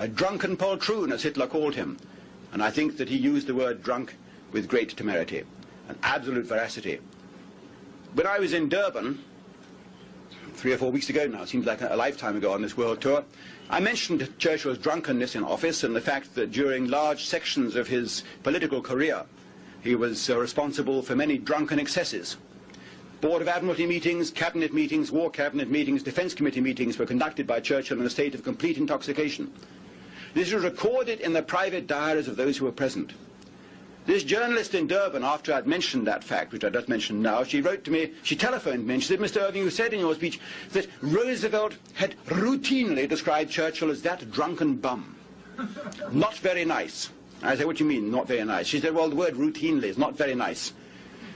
a drunken poltroon, as Hitler called him. And I think that he used the word drunk with great temerity and absolute veracity. When I was in Durban, 3 or 4 weeks ago now, seems like a lifetime ago on this world tour, I mentioned Churchill's drunkenness in office and the fact that during large sections of his political career, he was responsible for many drunken excesses. Board of Admiralty meetings, cabinet meetings, war cabinet meetings, defence committee meetings were conducted by Churchill in a state of complete intoxication. This was recorded in the private diaries of those who were present. This journalist in Durban, after I'd mentioned that fact, which I just mentioned now, she wrote to me, she telephoned me, and she said, Mr. Irving, you said in your speech that Roosevelt had routinely described Churchill as that drunken bum. Not very nice. I said, what do you mean, not very nice? She said, well, the word routinely is not very nice.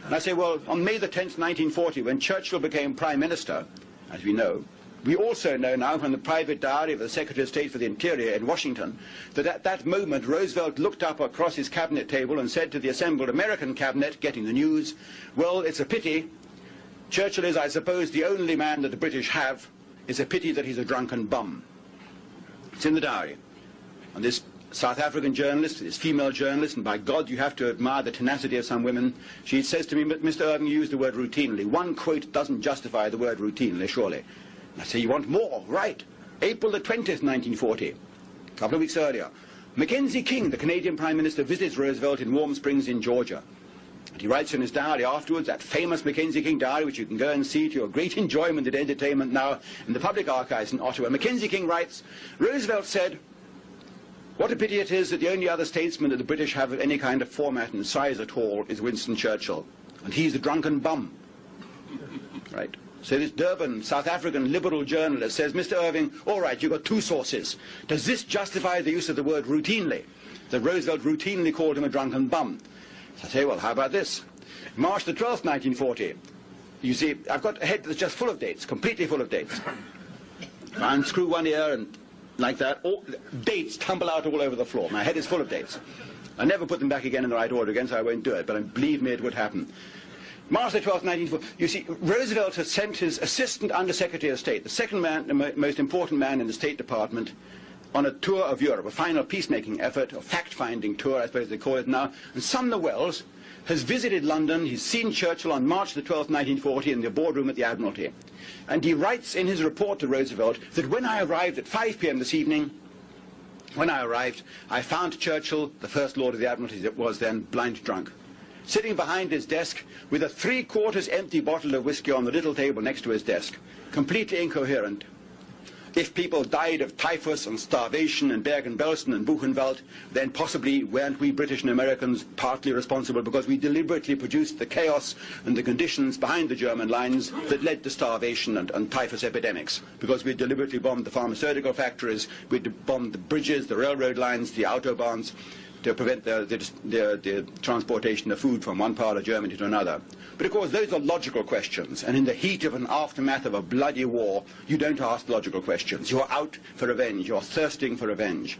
And I say, well, on May the 10th, 1940, when Churchill became Prime Minister, as we know, we also know now from the private diary of the Secretary of State for the Interior in Washington that at that moment Roosevelt looked up across his cabinet table and said to the assembled American cabinet, getting the news, well, it's a pity. Churchill is, I suppose, the only man that the British have. It's a pity that he's a drunken bum. It's in the diary. And this South African journalist, this female journalist, and by God, you have to admire the tenacity of some women, she says to me, Mr. Irving, you used the word routinely. One quote doesn't justify the word routinely, surely. I say, you want more? Right. April the 20th, 1940, a couple of weeks earlier, Mackenzie King, the Canadian Prime Minister, visits Roosevelt in Warm Springs in Georgia. And he writes in his diary afterwards, that famous Mackenzie King diary, which you can go and see to your great enjoyment and entertainment now in the public archives in Ottawa. Mackenzie King writes, Roosevelt said, what a pity it is that the only other statesman that the British have of any kind of format and size at all is Winston Churchill. And he's a drunken bum. Right. So this Durban, South African liberal journalist says, Mr. Irving, all right, you've got two sources. Does this justify the use of the word routinely? That Roosevelt routinely called him a drunken bum. So I say, well, how about this? March the 12th, 1940. You see, I've got a head that's just full of dates, completely full of dates. I unscrew one ear and like that, all, dates tumble out all over the floor. My head is full of dates. I never put them back again in the right order again, so I won't do it, but believe me, it would happen. March the 12th, 1940, you see, Roosevelt has sent his Assistant Under-Secretary of State, the second man, the most important man in the State Department, on a tour of Europe, a final peacemaking effort, a fact-finding tour, I suppose they call it now. And Sumner Wells has visited London. He's seen Churchill on March the 12th, 1940, in the boardroom at the Admiralty. And he writes in his report to Roosevelt that when I arrived at 5 p.m. this evening, when I arrived, I found Churchill, the First Lord of the Admiralty that was then, blind drunk, sitting behind his desk with a 3/4 empty bottle of whiskey on the little table next to his desk, completely incoherent. If people died of typhus and starvation in Bergen-Belsen and Buchenwald, then possibly weren't we British and Americans partly responsible because we deliberately produced the chaos and the conditions behind the German lines that led to starvation and typhus epidemics, because we deliberately bombed the pharmaceutical factories, we bombed the bridges, the railroad lines, the autobahns, to prevent the transportation of food from one part of Germany to another. But of course those are logical questions, and in the heat of an aftermath of a bloody war, you don't ask logical questions. You're out for revenge, you're thirsting for revenge.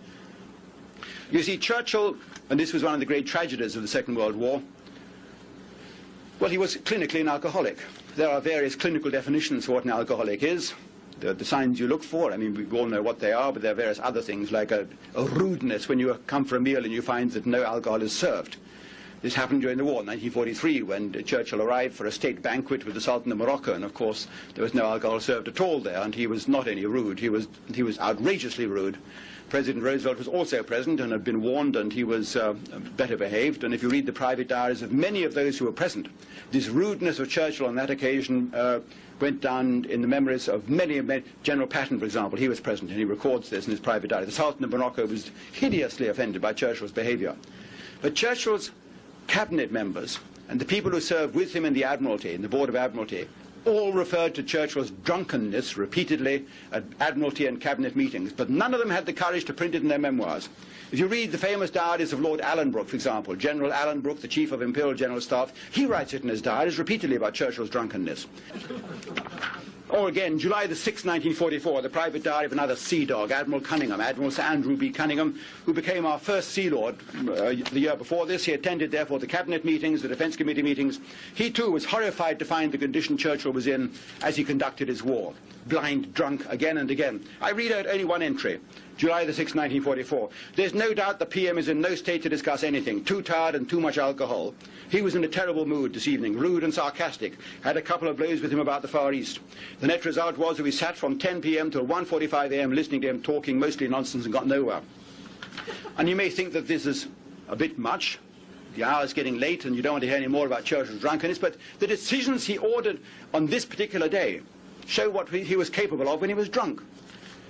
You see, Churchill, and this was one of the great tragedies of the Second World War, well, he was clinically an alcoholic. There are various clinical definitions for what an alcoholic is. The signs you look for, I mean, we all know what they are, but there are various other things, like a rudeness when you come for a meal and you find that no alcohol is served. This happened during the war, 1943, when Churchill arrived for a state banquet with the Sultan of Morocco, and of course there was no alcohol served at all there, and he was not only rude, he was outrageously rude. President Roosevelt was also present and had been warned, and he was better behaved. And if you read the private diaries of many of those who were present, this rudeness of Churchill on that occasion went down in the memories of many. General Patton, for example, he was present, and he records this in his private diary. The Sultan of Morocco was hideously offended by Churchill's behavior. But Churchill's cabinet members and the people who served with him in the Admiralty, in the Board of Admiralty, all referred to Churchill's drunkenness repeatedly at Admiralty and cabinet meetings, but none of them had the courage to print it in their memoirs. If you read the famous diaries of Lord Allenbrook, for example, General Allenbrook, the Chief of Imperial General Staff, he writes it in his diaries repeatedly about Churchill's drunkenness. Or again, July the 6th, 1944, the private diary of another sea dog, Admiral Cunningham, Admiral Sir Andrew B. Cunningham, who became our first Sea Lord the year before this. He attended, therefore, the cabinet meetings, the defence committee meetings. He, too, was horrified to find the condition Churchill was in as he conducted his war. Blind, drunk, again and again. I read out only one entry, July the 6th, 1944. There's no doubt the PM is in no state to discuss anything. Too tired and too much alcohol. He was in a terrible mood this evening, rude and sarcastic. Had a couple of blows with him about the Far East. The net result was that we sat from 10 p.m. till 1:45 a.m. listening to him talking mostly nonsense and got nowhere. And you may think that this is a bit much. The hour's getting late and you don't want to hear any more about Churchill's drunkenness, but the decisions he ordered on this particular day show what he was capable of when he was drunk.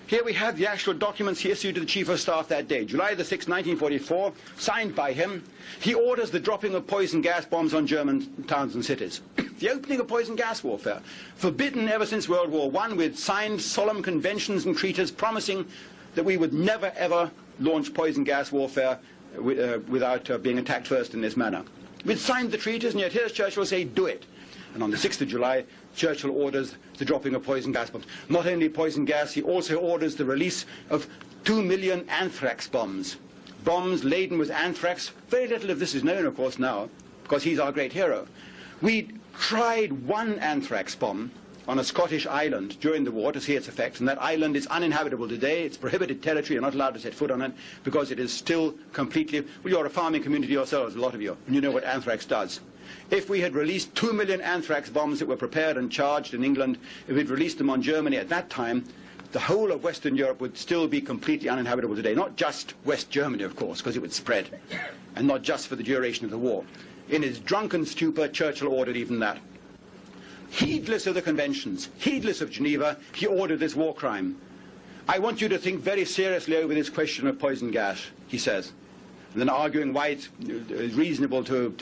Here we have the actual documents he issued to the Chief of Staff that day, July the 6th, 1944, signed by him. He orders the dropping of poison gas bombs on German towns and cities. The opening of poison gas warfare, forbidden ever since World War I, with signed solemn conventions and treaties promising that we would never ever launch poison gas warfare without being attacked first in this manner. We'd signed the treaties, and yet here's Churchill say, do it. And on the 6th of July, Churchill orders the dropping of poison gas bombs. Not only poison gas, he also orders the release of 2 million anthrax bombs. Bombs laden with anthrax. Very little of this is known, of course, now, because he's our great hero. We tried one anthrax bomb on a Scottish island during the war to see its effects, and that island is uninhabitable today. It's prohibited territory. You're not allowed to set foot on it because it is still completely... Well, you're a farming community yourselves, a lot of you, and you know what anthrax does. If we had released 2 million anthrax bombs that were prepared and charged in England, if we'd released them on Germany at that time, the whole of Western Europe would still be completely uninhabitable today. Not just West Germany, of course, because it would spread, and not just for the duration of the war. In his drunken stupor, Churchill ordered even that. Heedless of the conventions, heedless of Geneva, he ordered this war crime. I want you to think very seriously over this question of poison gas, he says. And then arguing why it's reasonable to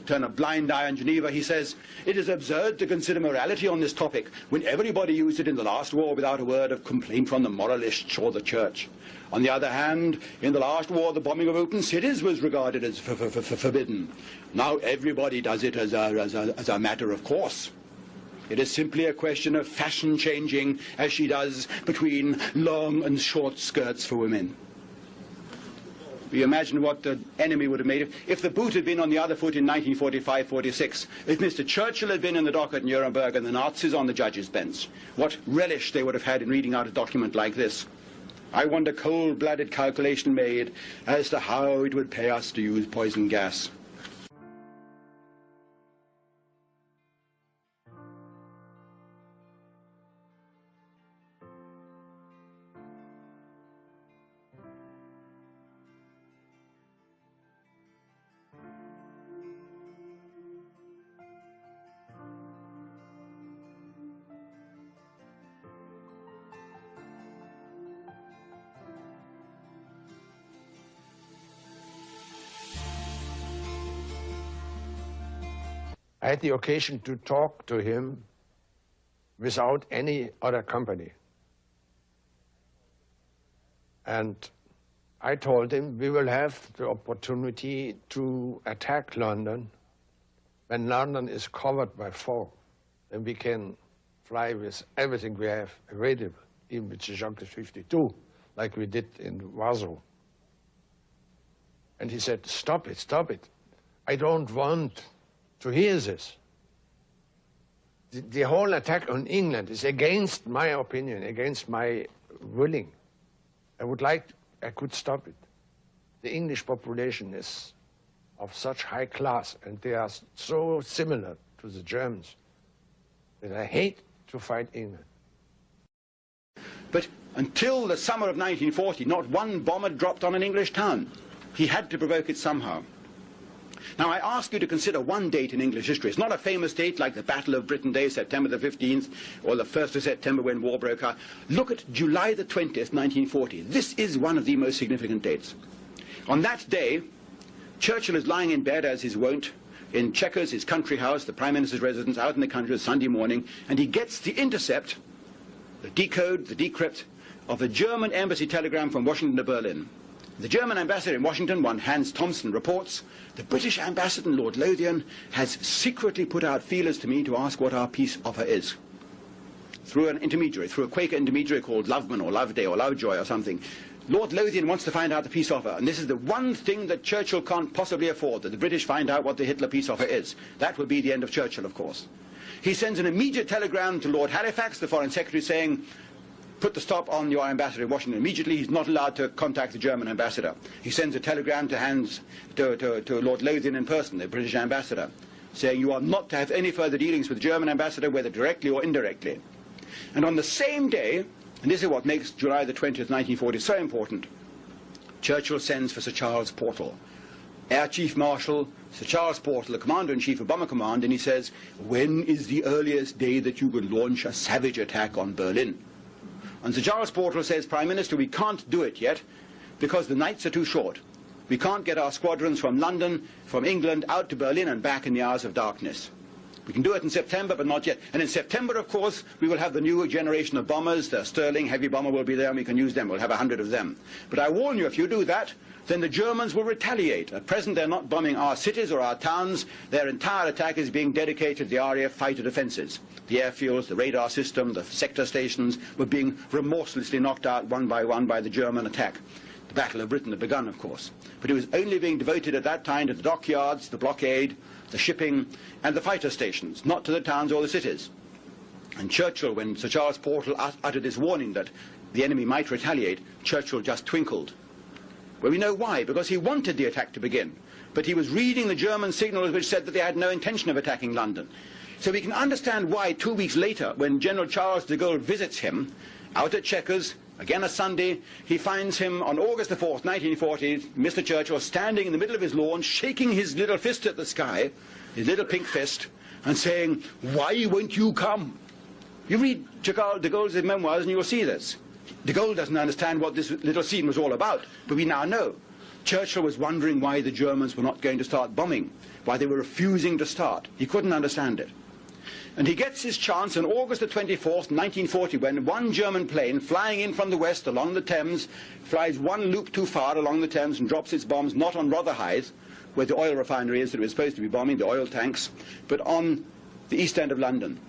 turn a blind eye on Geneva, he says, it is absurd to consider morality on this topic when everybody used it in the last war without a word of complaint from the moralists or the church. On the other hand, in the last war, the bombing of open cities was regarded as forbidden. Now everybody does it as a matter of course. It is simply a question of fashion changing, as she does between long and short skirts for women. You imagine what the enemy would have made if the boot had been on the other foot in 1945-46, if Mr. Churchill had been in the dock at Nuremberg and the Nazis on the judge's bench. What relish they would have had in reading out a document like this. I want a cold-blooded calculation made as to how it would pay us to use poison gas. I had the occasion to talk to him without any other company. And I told him we will have the opportunity to attack London when London is covered by fog, and we can fly with everything we have available, even with the Churchills 52, like we did in Warsaw. And he said, stop it, stop it. I don't want to hear this. The whole attack on England is against my opinion, against my willing. I could stop it. The English population is of such high class, and they are so similar to the Germans that I hate to fight England. But until the summer of 1940, not one bomb had dropped on an English town. He had to provoke it somehow. Now, I ask you to consider one date in English history. It's not a famous date like the Battle of Britain Day, September the 15th, or the 1st of September when war broke out. Look at July the 20th, 1940. This is one of the most significant dates. On that day, Churchill is lying in bed, as is wont, in Chequers, his country house, the Prime Minister's residence, out in the country, Sunday morning, and he gets the intercept, the decode, the decrypt, of a German embassy telegram from Washington to Berlin. The German ambassador in Washington, one Hans Thomson, reports, the British ambassador, Lord Lothian, has secretly put out feelers to me to ask what our peace offer is. Through an intermediary, through a Quaker intermediary called Loveman or Loveday or Lovejoy or something. Lord Lothian wants to find out the peace offer, and this is the one thing that Churchill can't possibly afford, that the British find out what the Hitler peace offer is. That would be the end of Churchill, of course. He sends an immediate telegram to Lord Halifax, the Foreign Secretary, saying, put the stop on your ambassador in Washington immediately. He's not allowed to contact the German ambassador. He sends a telegram to Lord Lothian in person, the British ambassador, saying you are not to have any further dealings with the German ambassador, whether directly or indirectly. And on the same day, and this is what makes July the 20th, 1940 so important, Churchill sends for Sir Charles Portal, Air Chief Marshal Sir Charles Portal, the Commander-in-Chief of Bomber Command, and he says, when is the earliest day that you will launch a savage attack on Berlin? And Sir Charles Portal says, Prime Minister, we can't do it yet because the nights are too short. We can't get our squadrons from London, from England, out to Berlin and back in the hours of darkness. We can do it in September, but not yet. And in September, of course, we will have the new generation of bombers. The Sterling heavy bomber will be there, and we can use them. We'll have 100 of them. But I warn you, if you do that, then the Germans will retaliate. At present, they're not bombing our cities or our towns. Their entire attack is being dedicated to the RAF fighter defences. The airfields, the radar system, the sector stations were being remorselessly knocked out one by the German attack. The Battle of Britain had begun, of course. But it was only being devoted at that time to the dockyards, the blockade, the shipping, and the fighter stations, not to the towns or the cities. And Churchill, when Sir Charles Portal uttered this warning that the enemy might retaliate, Churchill just twinkled. Well, we know why, because he wanted the attack to begin, but he was reading the German signals which said that they had no intention of attacking London. So we can understand why 2 weeks later, when General Charles de Gaulle visits him, out at Chequers, again a Sunday, he finds him on August the 4th, 1940, Mr. Churchill standing in the middle of his lawn, shaking his little fist at the sky, his little pink fist, and saying, why won't you come? You read de Gaulle's memoirs and you will see this. De Gaulle doesn't understand what this little scene was all about, but we now know. Churchill was wondering why the Germans were not going to start bombing, why they were refusing to start. He couldn't understand it. And he gets his chance on August the 24th, 1940, when one German plane flying in from the west along the Thames flies one loop too far along the Thames and drops its bombs not on Rotherhithe, where the oil refinery is that it was supposed to be bombing, the oil tanks, but on the east end of London.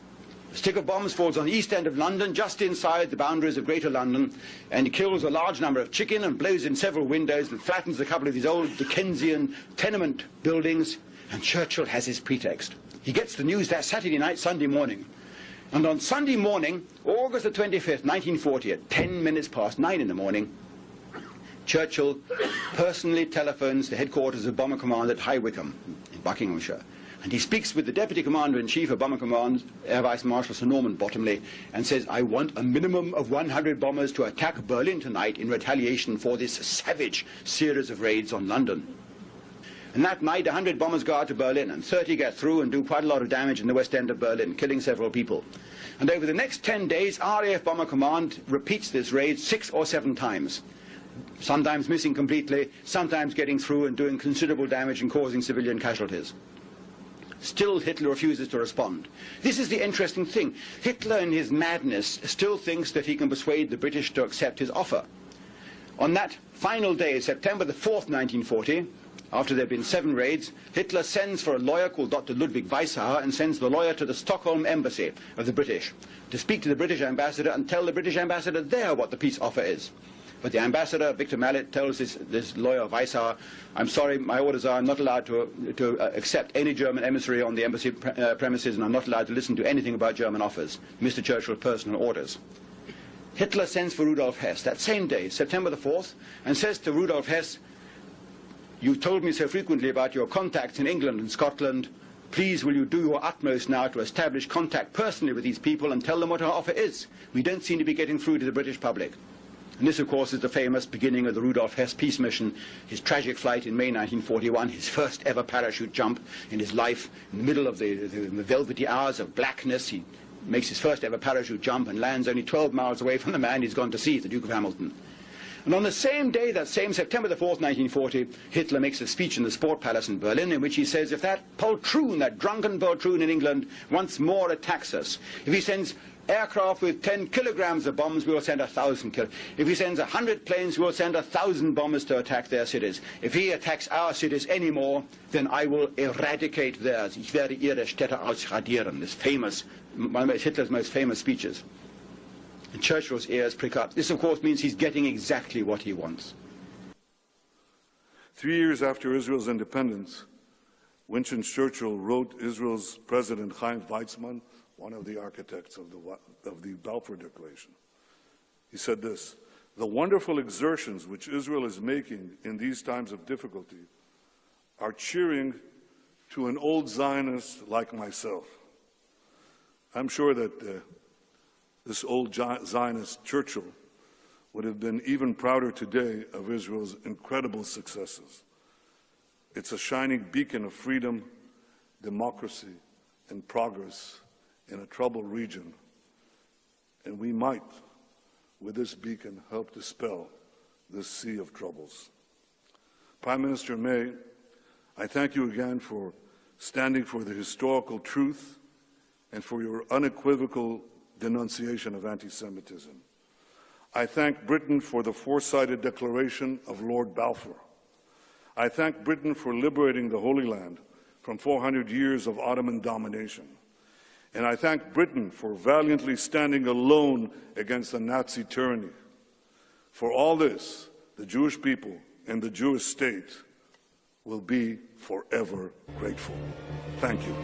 A stick of bombs falls on the east end of London, just inside the boundaries of Greater London, and kills a large number of chicken and blows in several windows and flattens a couple of these old Dickensian tenement buildings, and Churchill has his pretext. He gets the news that Saturday night, Sunday morning. And on Sunday morning, August the 25th, 1940, at 10 minutes past 9 in the morning, Churchill personally telephones the headquarters of Bomber Command at High Wycombe in Buckinghamshire. And he speaks with the Deputy Commander-in-Chief of Bomber Command, Air Vice Marshal Sir Norman Bottomley, and says, I want a minimum of 100 bombers to attack Berlin tonight in retaliation for this savage series of raids on London. And that night, 100 bombers go out to Berlin, and 30 get through and do quite a lot of damage in the west end of Berlin, killing several people. And over the next 10 days, RAF Bomber Command repeats this raid 6 or 7 times, sometimes missing completely, sometimes getting through and doing considerable damage and causing civilian casualties. Still, Hitler refuses to respond. This is the interesting thing. Hitler, in his madness, still thinks that he can persuade the British to accept his offer. On that final day, September the 4th, 1940, after there have been 7 raids, Hitler sends for a lawyer called Dr. Ludwig Weishauer and sends the lawyer to the Stockholm embassy of the British to speak to the British ambassador and tell the British ambassador there what the peace offer is. But the ambassador, Victor Mallet, tells this lawyer Weishauer, I'm sorry, my orders are I'm not allowed to accept any German emissary on the embassy premises, and I'm not allowed to listen to anything about German offers. Mr. Churchill's personal orders. Hitler sends for Rudolf Hess that same day, September the 4th, and says to Rudolf Hess, you told me so frequently about your contacts in England and Scotland. Please, will you do your utmost now to establish contact personally with these people and tell them what our offer is? We don't seem to be getting through to the British public. And this, of course, is the famous beginning of the Rudolf Hess peace mission, his tragic flight in May 1941, his first ever parachute jump in his life, in the middle of the velvety hours of blackness. He makes his first ever parachute jump and lands only 12 miles away from the man he's gone to see, the Duke of Hamilton. And on the same day, that same September the 4th, 1940, Hitler makes a speech in the Sport Palace in Berlin in which he says, if that poltroon, that drunken poltroon in England, once more attacks us, if he sends aircraft with 10 kilograms of bombs, we will send 1,000 kilograms. If he sends 100 planes, we will send 1,000 bombers to attack their cities. If he attacks our cities anymore, then I will eradicate theirs. Ich werde ihre Städte ausradieren. This famous, one of Hitler's most famous speeches. And Churchill's ears prick up. This, of course, means he's getting exactly what he wants. 3 years after Israel's independence, Winston Churchill wrote Israel's President Chaim Weizmann one of the architects of the Balfour Declaration. He said this: "The wonderful exertions which Israel is making in these times of difficulty are cheering to an old Zionist like myself." I'm sure that this old Zionist Churchill would have been even prouder today of Israel's incredible successes. It's a shining beacon of freedom, democracy, and progress in a troubled region, and we might, with this beacon, help dispel this sea of troubles. Prime Minister May, I thank you again for standing for the historical truth and for your unequivocal denunciation of anti-Semitism. I thank Britain for the foresighted declaration of Lord Balfour. I thank Britain for liberating the Holy Land from 400 years of Ottoman domination. And I thank Britain for valiantly standing alone against the Nazi tyranny. For all this, the Jewish people and the Jewish state will be forever grateful. Thank you.